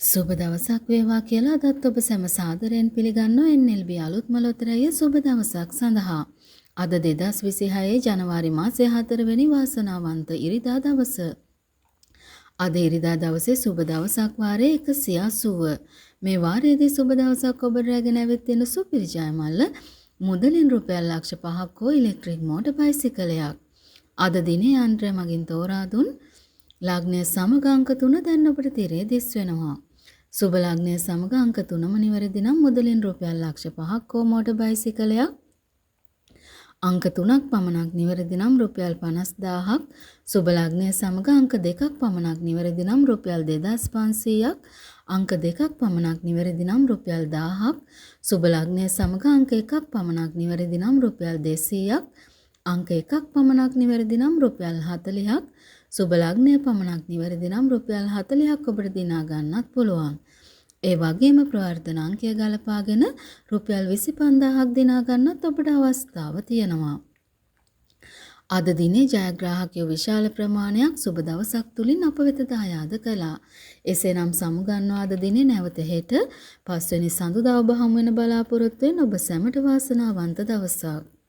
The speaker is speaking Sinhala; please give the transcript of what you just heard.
සුබ දවසක් වේවා කියලා අදත් ඔබ සැම සාදරයෙන් පිළිගන්නවා NLB අලුත්ම ලොතරැය සුබ දවසක් සඳහා. අද 2026 ජනවාරි මාසයේ 4 වෙනි වාසනාවන්ත ඉරිදා දවස. අද ඉරිදා දවසේ සුබ දවසක් වාරයේ 180. මේ වාරයේදී සුබ දවසක් ඔබ රැගෙන ඇවිත් තියෙන සුපිරි ජයමල්ල මුදලින් රුපියල් ලක්ෂ 5ක් හෝ ඉලෙක්ට්‍රික් මෝටර් බයිසිකලයක්. අද දිනේ යන්ත්‍රය මගින් තෝරා දුන් ලග්නය සමග අංක 3 දැන් ඔබට තිරේ දිස් වෙනවා. සුබ ලග්නය සමග අංක 3ම නිවැරදි නම් මුදලින් රුපියල් ලක්ෂ 5ක් හෝ මෝටර් බයිසිකලයක්. අංක 3ක් පමණක් නිවැරදි නම් රුපියල් 50000ක්. සුබ ලග්නය සමග අංක 2ක් පමණක් නිවැරදි නම් රුපියල් 2500ක්. අංක 2ක් පමණක් නිවැරදි නම් රුපියල් 1000ක්. සුබ ලග්නය සමග අංක 1ක් පමණක් නිවැරදි නම් රුපියල් 200ක්. අංක 1ක් පමණක් නිවැරදි නම් රුපියල් 40ක්. සුබ ලග්නය පමණක් නිවැරදි නම් රුපියල් 40ක් ඔබට දිනා ගන්නත් පුළුවන්. ඒ වගේම ප්‍රවර්තන අංකය ගලපාගෙන රුපියල් 25000ක් දිනා ගන්නත් ඔබට අවස්ථාව තියෙනවා. අද දිනේ ජයග්‍රාහකයෝ විශාල ප්‍රමාණයක් සුබ දවසක් තුලින් අප වෙත දායාද කළා. එසේනම් සමුගන්නවා අද දිනේ නැවත හෙට 5 වෙනි සඳුදා ඔබ හමු වෙන බලාපොරොත්තු වෙන ඔබ සැමට වාසනාවන්ත දවසක්.